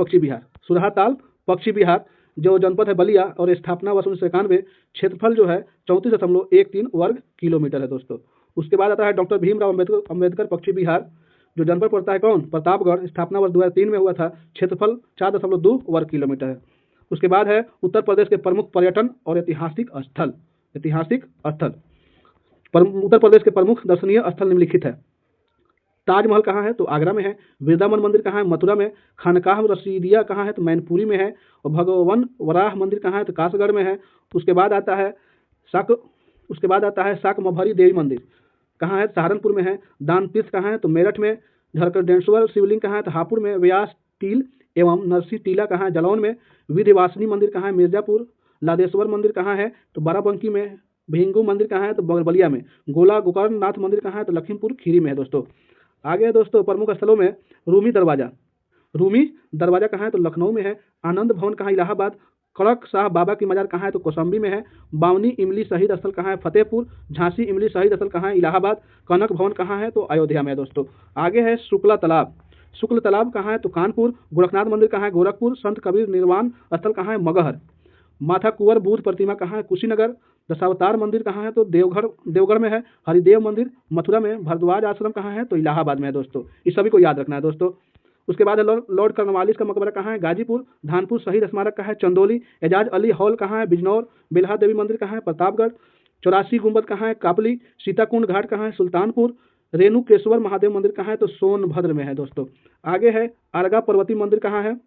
पक्षी विहार जो जनपद है बलिया और स्थापना वर्ष 1991। क्षेत्रफल जो है 34.13 वर्ग किलोमीटर है दोस्तों। उसके बाद आता है डॉक्टर भीमराव अम्बेडकर पक्षी विहार जो जनपद पड़ता है प्रतापगढ़। स्थापना वर्ष 2003 में हुआ था। क्षेत्रफल 4.2 वर्ग किलोमीटर है। उसके बाद है उत्तर प्रदेश के प्रमुख पर्यटन और ऐतिहासिक स्थल। उत्तर प्रदेश के प्रमुख दर्शनीय स्थल निम्नलिखित है। ताजमहल कहाँ है तो आगरा में है। वृंदावन मंदिर कहाँ है मथुरा में। खानकाह रशीदिया कहाँ है तो मैनपुरी में है। और भगवान वराह मंदिर कहाँ है तो कासगढ़ में है। उसके बाद आता है शाकम्भरी देवी मंदिर कहाँ है सहारनपुर में है। दान तीर्थ कहाँ है तो मेरठ में। झरकंडेश्वर शिवलिंग कहाँ है तो हापुड़ में। व्यास टील एवं नरसी टीला कहाँ है जलौन में। विध्यवासिनी मंदिर कहाँ है मिर्जापुर। लादेश्वर मंदिर कहाँ है तो बाराबंकी में। भिंगू मंदिर कहाँ है तो बलिया में। गोला गोकर्ण नाथ मंदिर कहाँ है तो लखीमपुर खीरी में है दोस्तों। आगे है दोस्तों प्रमुख स्थलों में रूमी दरवाजा। रूमी दरवाजा कहाँ है तो लखनऊ में है। आनंद भवन कहाँ इलाहाबाद। खड़क शाह बाबा की मजार कहाँ है तो कौशाम्बी में है। बावनी इमली शहीद स्थल कहाँ है फतेहपुर। झांसी इमली शहीद स्थल कहाँ है इलाहाबाद। कनक भवन कहाँ है तो अयोध्या में है दोस्तों। आगे है शुक्ला तालाब। शुक्ल तालाब कहाँ है तो कानपुर। गोरखनाथ मंदिर कहाँ है गोरखपुर। संत कबीर निर्वाण स्थल कहाँ है मगहर। माथा कुंवर बुद्ध प्रतिमा कहाँ है कुशीनगर। दशावतार मंदिर कहाँ है तो देवगढ़ में है। हरिदेव मंदिर मथुरा में। भारद्वाज आश्रम कहाँ है तो इलाहाबाद में है दोस्तों। इस सभी को याद रखना है दोस्तों। उसके बाद है लॉर्ड कर्नवालिस का मकबरा कहाँ है गाजीपुर। धानपुर शहीद स्मारक कहाँ है चंदौली। एजाज अली हॉल कहाँ है बिजनौर। बिल्हा देवी मंदिर कहाँ है प्रतापगढ़। 84 गुंबद कहाँ है कापली। सीताकुंड घाट कहाँ है सुल्तानपुर। रेणुकेश्वर महादेव मंदिर कहाँ है तो सोनभद्र में है दोस्तों। आगे है आरगा पर्वती मंदिर कहाँ है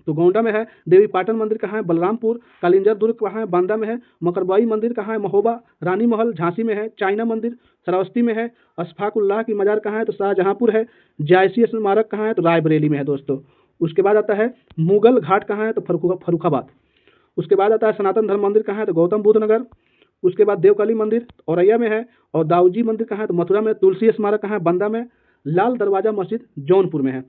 तो गोंडा में है। देवी पाटन मंदिर कहाँ है बलरामपुर। कालिंजर दुर्ग कहाँ है बांदा में है। मकरबाई मंदिर कहाँ है महोबा। रानी महल झांसी में है। चाइना मंदिर श्रावस्ती में है। अशफाकुल्लाह की मजार कहाँ है तो शाहजहांपुर है। जायसी स्मारक कहाँ है तो रायबरेली में है दोस्तों। उसके बाद आता है मुगल घाट कहाँ है तो फर्रुखाबाद। उसके बाद आता है सनातन धर्म मंदिर कहाँ है तो गौतम बुद्ध नगर। उसके बाद देवकाली मंदिर औरैया में है। और दाऊजी मंदिर कहाँ है तो मथुरा में। तुलसी स्मारक कहाँ है बांदा में। लाल दरवाजा मस्जिद जौनपुर में है।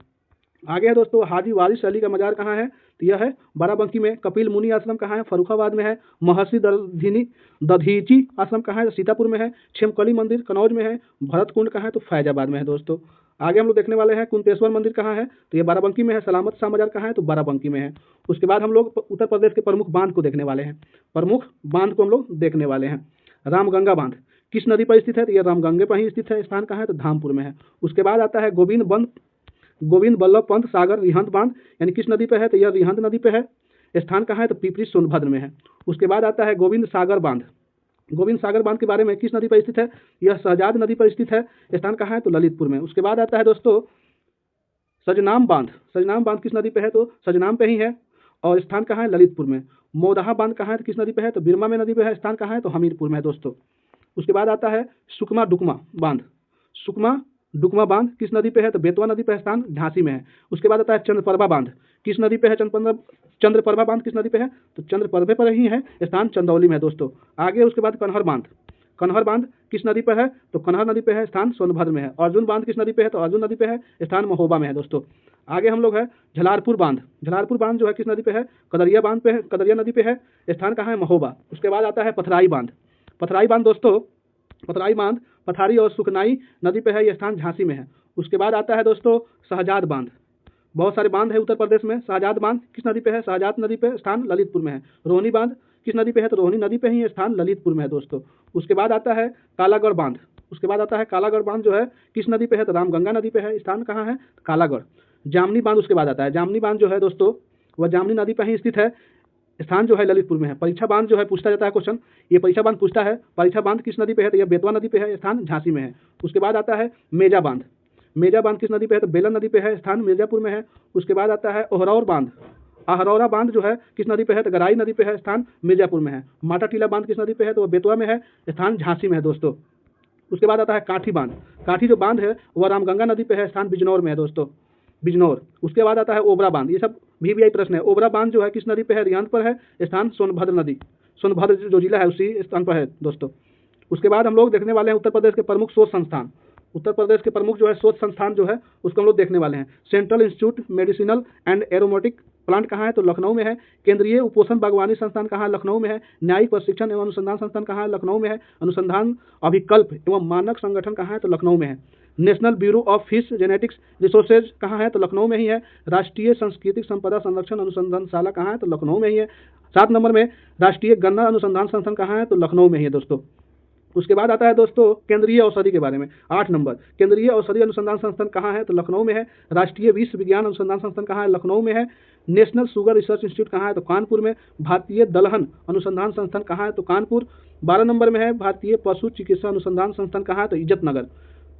आगे है दोस्तों हाजी वारिस अली का मजार कहाँ है तो यह है बाराबंकी में। कपिल मुनि आश्रम कहाँ है फर्रुखाबाद में है। महर्षि दधीची आश्रम कहाँ है तो सीतापुर में है। छिमकली मंदिर कनौज में है। भरत कुंड कहाँ है तो फैजाबाद में है दोस्तों। आगे हम लोग देखने वाले हैं कुंतेश्वर मंदिर कहाँ है तो ये बाराबंकी में है। सलामत शाह मजार कहाँ है तो बाराबंकी में है। उसके बाद हम लोग उत्तर प्रदेश के प्रमुख बांध को देखने वाले हैं। प्रमुख बांध को हम लोग देखने वाले हैं। रामगंगा बांध किस नदी पर स्थित है तो यह रामगंगे पर ही स्थित है। स्थान कहाँ है तो धामपुर में है। उसके बाद आता है गोविंद बल्लभ पंत सागर रिहंद बांध यानी किस नदी पे है तो यह रिहंद नदी पे है। स्थान कहाँ है तो पिपरी सोनभद्र में है। उसके बाद आता है गोविंद सागर बांध। गोविंद सागर बांध के बारे में किस नदी पर स्थित है यह शहजाद नदी पर स्थित है। स्थान कहाँ है तो ललितपुर में। उसके बाद आता है दोस्तों सजनाम बांध। सजनाम बांध किस नदी पे है तो सजनाम पे ही है। और स्थान कहाँ है ललितपुर में। मोदाहा बांध कहाँ है तो किस नदी पे है तो बिरमा में नदी पे है। स्थान कहाँ है तो हमीरपुर में है दोस्तों। उसके बाद आता है सुकमा डुकमा बांध। सुकमा डुकमा बांध किस नदी पे है तो बेतवा नदी पे है। स्थान झांसी में है। उसके बाद आता है चंद्रप्रभा बांध किस नदी पे है चंद्रप्रभा बांध किस नदी पे है तो चंद्रप्रभे पर ही है। स्थान चंदौली में है दोस्तों। आगे उसके बाद कन्हर बांध। कन्हर बांध किस नदी पर है तो कन्हर नदी पे है। स्थान सोनभद्र में है। अर्जुन बांध किस नदी पे है तो अर्जुन नदी पे है। स्थान महोबा में है दोस्तों। आगे हम लोग है झलारपुर बांध। झलारपुर बांध जो है किस नदी पे है कदरिया बांध पे है। कदरिया नदी पे है। स्थान कहाँ है महोबा। उसके बाद आता है पथराई बांध। पथराई बांध दोस्तों पथराई बांध पथारी और सुखनाई नदी पे है। यह स्थान झांसी में है। उसके बाद आता है दोस्तों शहजाद बांध। बहुत सारे बांध है उत्तर प्रदेश में। शहजाद बांध किस नदी पे है शहजाद नदी पे। स्थान ललितपुर में है। रोहिणी बांध किस नदी पे है तो रोहिणी नदी पे ही स्थान ललितपुर में है दोस्तों। उसके बाद आता है कालागढ़ बांध। उसके बाद आता है कालागढ़ बांध जो है किस नदी पे है तो रामगंगा नदी पे है। स्थान कहाँ है कालागढ़। जामनी बांध उसके बाद आता है। जामनी बांध जो है दोस्तों वह जामनी नदी पर ही स्थित है। स्थान जो है ललितपुर में है। परीक्षा बांध जो है पूछता जाता है क्वेश्चन ये परीक्षा बांध पूछता है। परीक्षा बांध किस नदी पे है तो यह बेतवा नदी पे है। स्थान झांसी में है। उसके बाद आता है मेजा बांध। मेजा बांध किस नदी पे है तो बेलन नदी पे है। स्थान मिर्जापुर में है। उसके बाद आता है ओहरौर बांध। आहरौरा बांध जो है किस नदी पे है तो गराई नदी पे है। स्थान मिर्जापुर में है। माटा टीला बांध किस नदी पे है तो वह बेतवा में है। स्थान झांसी में है दोस्तों। उसके बाद आता है काठी बांध। काठी जो बांध है वह रामगंगा नदी पे है। स्थान बिजनौर में है दोस्तों बिजनौर। उसके बाद आता है ओबरा बांध। ये सब VVI प्रश्न है। ओबरा बांध जो है किस नदी पे है रिहंद पर है। स्थान सोनभद्र नदी सोनभद्र जो जिला है उसी स्थान पर है दोस्तों। उसके बाद हम लोग देखने वाले हैं उत्तर प्रदेश के प्रमुख शोध संस्थान। उत्तर प्रदेश के प्रमुख जो है शोध संस्थान जो है उसको हम लोग देखने वाले हैं। Central institute medicinal and aromatic plant कहाँ है तो लखनऊ में है। केंद्रीय उपोषण बागवानी संस्थान कहाँ है लखनऊ में है। न्यायिक प्रशिक्षण एवं अनुसंधान संस्थान कहाँ है लखनऊ में है। अनुसंधान अभिकल्प एवं मानक संगठन कहाँ है तो लखनऊ में है। National bureau of fish genetics resources कहाँ है तो लखनऊ में ही है। राष्ट्रीय सांस्कृतिक संपदा संरक्षण अनुसंधानशाला कहाँ है तो लखनऊ में ही है। 7 नंबर में राष्ट्रीय गन्ना अनुसंधान संस्थान कहाँ है तो लखनऊ में ही है दोस्तों। उसके बाद आता है दोस्तों केंद्रीय औषधि के बारे में। 8 नंबर केंद्रीय औषधि अनुसंधान संस्थान कहाँ है तो लखनऊ में है। राष्ट्रीय विष विज्ञान अनुसंधान संस्थान कहाँ है लखनऊ में है। नेशनल शुगर रिसर्च इंस्टीट्यूट कहाँ है तो कानपुर में। भारतीय दलहन अनुसंधान संस्थान कहाँ है तो कानपुर। 12 नंबर में है भारतीय पशु चिकित्सा अनुसंधान संस्थान कहाँ है तो इज्जतनगर।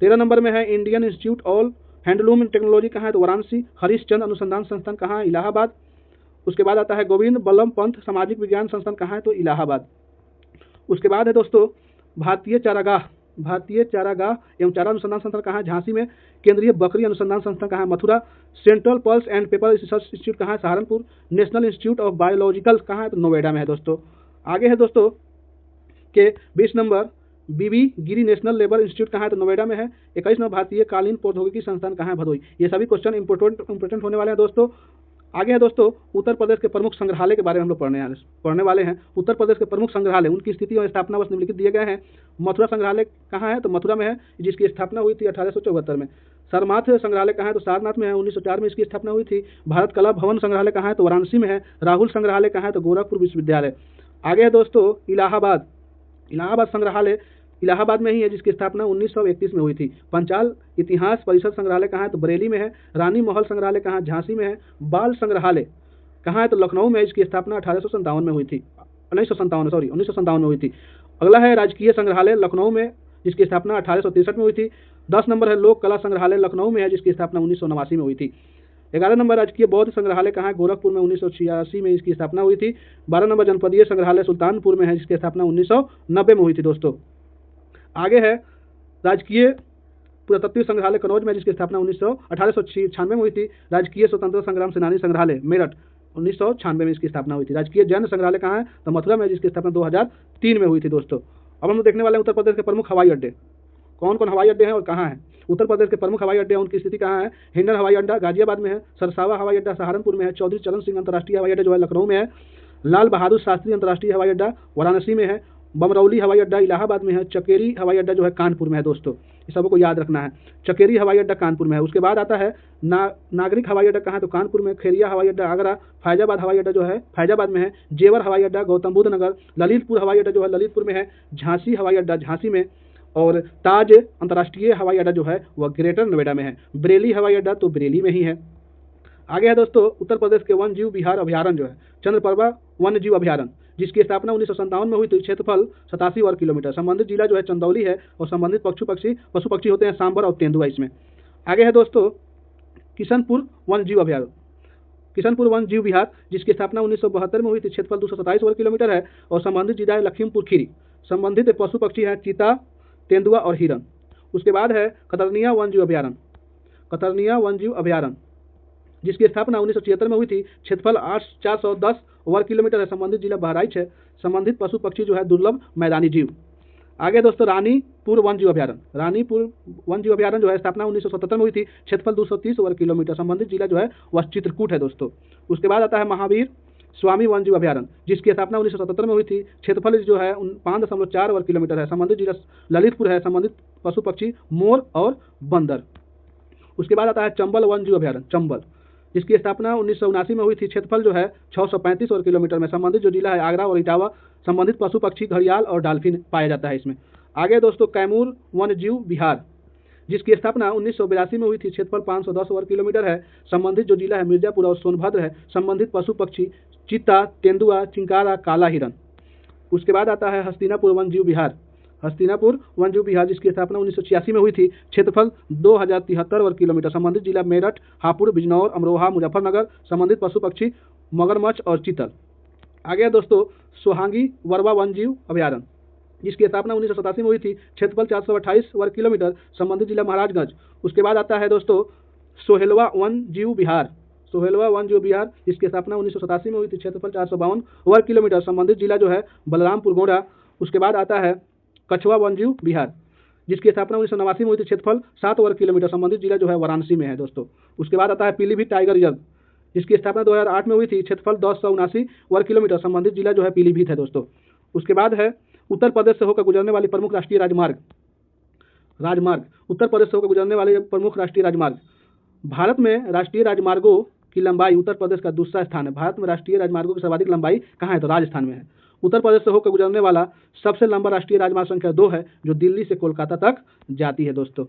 13 नंबर में है Indian institute all handloom technology कहाँ है तो वाराणसी। हरिश्चंद्र अनुसंधान संस्थान कहाँ है इलाहाबाद। उसके बाद आता है गोविंद बल्लभ पंत सामाजिक विज्ञान संस्थान कहाँ है तो इलाहाबाद। उसके बाद है दोस्तों भारतीय चारागाह एवं चारा अनुसंधान संस्थान कहाँ है झांसी में। केंद्रीय बकरी अनुसंधान संस्थान कहाँ है Mathura. Central pulse and paper research institute कहाँ है Saharanpur. National institute of biological कहाँ है तो नोएडा में है दोस्तों। आगे है दोस्तों के 20 नंबर बीबी गिरी नेशनल लेबर इंस्टीट्यूट कहाँ है? तो नोएडा में है। 21 नंबर भारतीय कालीन प्रौद्योगिकी संस्थान कहाँ है? भदोई। ये सभी क्वेश्चन इंपोर्टेंट होने वाले हैं दोस्तों। आगे है दोस्तों उत्तर प्रदेश के प्रमुख संग्रहालय के बारे में हम लोग पढ़ने वाले हैं। उत्तर प्रदेश के प्रमुख संग्रहालय, उनकी स्थिति और स्थापना वर्ष निम्नलिखित दिए गए हैं। मथुरा संग्रहालय कहाँ है? तो मथुरा में है, जिसकी स्थापना हुई थी 1874 में। सारनाथ संग्रहालय कहाँ है? तो सारनाथ में है, 1904 में इसकी स्थापना हुई थी। भारत कला भवन संग्रहालय कहाँ है? तो वाराणसी में है। राहुल संग्रहालय कहाँ है? तो गोरखपुर विश्वविद्यालय। आगे है दोस्तों इलाहाबाद संग्रहालय इलाहाबाद में ही है, जिसकी स्थापना 1931 में हुई थी। पंचाल इतिहास परिषद संग्रहालय कहाँ है? तो बरेली में है। रानी महल संग्रहालय कहाँ है? झांसी में है। बाल संग्रहालय कहाँ है? तो लखनऊ में। इसकी स्थापना 1857 में हुई थी, 1957 में हुई थी। अगला है राजकीय संग्रहालय लखनऊ में, जिसकी स्थापना 1863 में हुई थी। 10 नंबर है लोक कला संग्रहालय लखनऊ में है, जिसकी स्थापना 1989 में हुई थी। 11 नंबर राजकीय बौद्ध संग्रहालय कहाँ है? गोरखपुर में, 1986 में इसकी स्थापना हुई थी। 12 नंबर जनपदीय संग्रहालय सुल्तानपुर में है, जिसकी स्थापना 1990 में हुई थी दोस्तों। आगे है राजकीय पुरातत्व संग्रहालय कनौज में, जिसकी स्थापना 1896 में हुई थी। राजकीय स्वतंत्रता संग्राम सेनानी संग्रहालय मेरठ, 1996 में इसकी स्थापना हुई थी। राजकीय जैन संग्रहालय कहाँ है? तो मथुरा में, जिसकी स्थापना 2003 में हुई थी दोस्तों। अब हम लोग देखने वाले हैं उत्तर प्रदेश के प्रमुख हवाई अड्डे। कौन कौन हवाई अड्डे हैं और कहाँ हैं? उत्तर प्रदेश के प्रमुख हवाई अड्डे हैं, उनकी स्थिति कहाँ है? हिंडन हवाई अड्डा गाजियाबाद में है। सरसावा हवाई अड्डा सहारनपुर में है। चौधरी चरण सिंह अंतर्राष्ट्रीय हवाई अड्डा जो है लखनऊ में है। लाल बहादुर शास्त्री अंतर्राष्ट्रीय हवाई अड्डा वाराणसी में है। बमरौली हवाई अड्डा इलाहाबाद में है। चकेरी हवाई अड्डा जो है कानपुर में है दोस्तों, ये सबको याद रखना है। चकेरी हवाई अड्डा कानपुर में है। उसके बाद आता है नागरिक हवाई अड्डा कहाँ है? तो कानपुर में। खेरिया हवाई अड्डा आगरा। फैजाबाद हवाई अड्डा जो है फैजाबाद में है। जेवर हवाई अड्डा गौतम बुद्ध नगर। ललितपुर हवाई अड्डा जो है ललितपुर में है। झांसी हवाई अड्डा झांसी में। और ताज अंतर्राष्ट्रीय हवाई अड्डा जो है वह ग्रेटर नोएडा में है। बरेली हवाई अड्डा तो बरेली में ही है। आगे है दोस्तों उत्तर प्रदेश के वन्य जीव विहार अभ्यारण्य जो है चंद्रप्रभा वन्य जीव अभ्यारण्य, जिसकी स्थापना 1957 में हुई थी। क्षेत्रफल 87 वर्ग किलोमीटर। संबंधित जिला जो है चंदौली है और संबंधित पशु पक्षी होते हैं सांबर और तेंदुआ इसमें। आगे है दोस्तों किशनपुर वन्य जीव अभ्यारण्य, किशनपुर वन्य जीव विहार, जिसकी स्थापना 1972 में हुई थी। क्षेत्रफल 227 वर्ग किलोमीटर है और संबंधित जिला है लखीमपुर खीरी। संबंधित पशु पक्षी हैं चीता, तेंदुआ और हिरन। उसके बाद है कतरनिया वन्य जीव अभ्यारण्य, कतरनिया वन्य जीव अभ्यारण्य, जिसकी स्थापना 1976 में हुई थी। क्षेत्रफल 410 वर्ग किलोमीटर है। संबंधित जिला बहराइच है। संबंधित पशु पक्षी जो है दुर्लभ मैदानी जीव। आगे दोस्तों रानीपुर वन्य जीव अभ्यारण्य, रानीपुर वन्य जीव अभ्यारण्य जो है स्थापना 1977 में हुई थी। क्षेत्रफल 230 वर्ग किलोमीटर। संबंधित जिला जो है वह चित्रकूट है दोस्तों। उसके बाद आता है महावीर स्वामी वन्य जीव अभ्यारण्य, जिसकी स्थापना 1977 में हुई थी। क्षेत्रफल जो है 5.4 वर्ग किलोमीटर है। संबंधित जिला ललितपुर है। संबंधित पशु पक्षी मोर और बंदर। उसके बाद आता है चंबल वन्य जीव अभ्यारण्य, चंबल, जिसकी स्थापना 1979 में हुई थी। क्षेत्रफल जो है 635 वर्ग किलोमीटर में। संबंधित जो जिला है आगरा और इटावा। संबंधित पशु पक्षी घड़ियाल और डॉल्फिन पाया जाता है इसमें। आगे दोस्तों कैमूर वन्य जीव विहार, जिसकी स्थापना 1982 में हुई थी। क्षेत्रफल 510 वर्ग किलोमीटर है। संबंधित जो जिला है मिर्जापुर और सोनभद्र है। संबंधित पशु पक्षी चीता, तेंदुआ, चिंकारा, काला हिरन। उसके बाद आता है हस्तिनापुर वन्य जीव विहार, हस्तिनापुर वन्य जीव विहार, जिसकी स्थापना 1986 में हुई थी। क्षेत्रफल 2073 वर्ग किलोमीटर। संबंधित जिला मेरठ, हापुड़, बिजनौर, अमरोहा, मुजफ्फरनगर। संबंधित पशु पक्षी मगरमच्छ और चीतल। आगे दोस्तों सोहागी वरवा वन्य जीव अभ्यारण्य, जिसकी स्थापना 1987 में हुई थी। क्षेत्रफल 428 वर्ग किलोमीटर। संबंधित जिला महाराजगंज। उसके बाद आता है दोस्तों सोहेलवा वन्य जीव विहार, सोहेलवा वन्य जीव विहार, जिसकी स्थापना 1987 में हुई थी। क्षेत्रफल 452 वर्ग किलोमीटर। संबंधित जिला जो है बलरामपुर गोंडा। उसके बाद आता है कछवा वन्य जीव विहार, जिसकी स्थापना 1989 में हुई थी। क्षेत्रफल 7 वर्ग किलोमीटर। संबंधित जिला जो है वाराणसी में है दोस्तों। उसके बाद आता है पीलीभीत टाइगर रिजर्व, जिसकी स्थापना 2008 में हुई थी। क्षेत्रफल 1079 वर्ग किलोमीटर। संबंधित जिला जो है पीलीभीत है दोस्तों। उसके बाद है उत्तर प्रदेश से होकर गुजरने वाली प्रमुख राष्ट्रीय राजमार्ग, उत्तर प्रदेश से होकर गुजरने वाले प्रमुख राष्ट्रीय राजमार्ग। भारत में राष्ट्रीय राजमार्गों की लंबाई उत्तर प्रदेश का दूसरा स्थान है। भारत में राष्ट्रीय राजमार्गों की सर्वाधिक लंबाई कहाँ है? तो राजस्थान में है। उत्तर प्रदेश से होकर गुजरने वाला सबसे लंबा राष्ट्रीय राजमार्ग संख्या 2 है, जो दिल्ली से कोलकाता तक जाती है दोस्तों।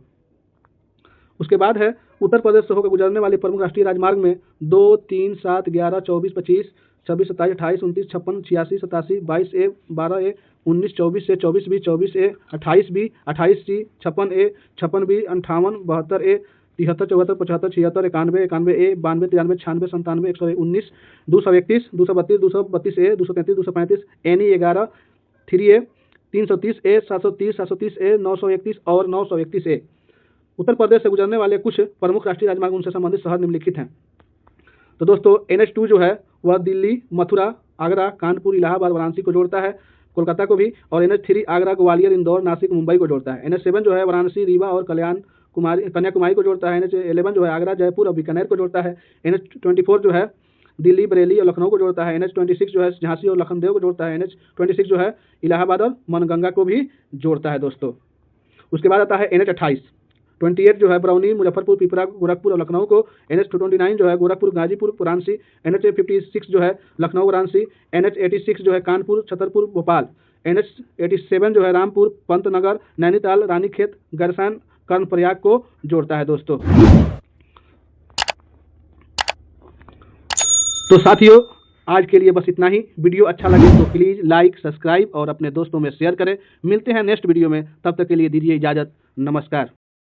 उसके बाद है उत्तर प्रदेश से होकर गुजरने वाले प्रमुख राष्ट्रीय राजमार्ग में 2, 3, 7, 11, 24, 25, 26, 27, 28, 29, 56, 86, 87, 22A, 12A, 19, 24A, 24B, 24A, 28B, 28C, 56A, 56B, 58, 72A, 73, 74, 75, 76, 91, 91A, 92, 93, 96, 97, 119, 231, 232, 232A, 233, 235, NE 11, 3A, 330A, 730, 730A, 931 और 931A। उत्तर प्रदेश से गुजरने वाले कुछ प्रमुख राष्ट्रीय राजमार्ग, उनसे संबंधित शहर निम्नलिखित हैं। तो दोस्तों NH2 जो है वह दिल्ली, मथुरा, आगरा, कानपुर, इलाहाबाद, वाराणसी को जोड़ता है। कोलकाता को भी, और NH3 आगरा, ग्वालियर, इंदौर, नासिक, मुंबई को जोड़ता है। NH7 जो है वाराणसी, रीवा और कन्याकुमारी को जोड़ता है। NH11 जो है आगरा, जयपुर और बीकानेर को जोड़ता है। NH24 जो है दिल्ली, बरेली और लखनऊ को जोड़ता है। NH26 जो है झांसी और लखनदेव को जोड़ता है। NH26 जो है इलाहाबाद और मनगंगा को भी जोड़ता है दोस्तों। उसके बाद आता है NH28। 28 जो है बरौनी, मुजफ्फरपुर, पिपरा, गोरखपुर और लखनऊ को। NH29 जो है गोरखपुर, गाजीपुर, वाराणसी। NH56 जो है लखनऊ, वाराणसी। NH86 जो है कानपुर, छतरपुर, भोपाल। NH87 जो है रामपुर, पंतनगर, नैनीताल, रानीखेत, गरसान, कर्णप्रयाग को जोड़ता है दोस्तों। तो साथियों, आज के लिए बस इतना ही। वीडियो अच्छा लगे तो प्लीज़ लाइक, सब्सक्राइब और अपने दोस्तों में शेयर करें। मिलते हैं नेक्स्ट वीडियो में, तब तक के लिए दीजिए इजाज़त। नमस्कार।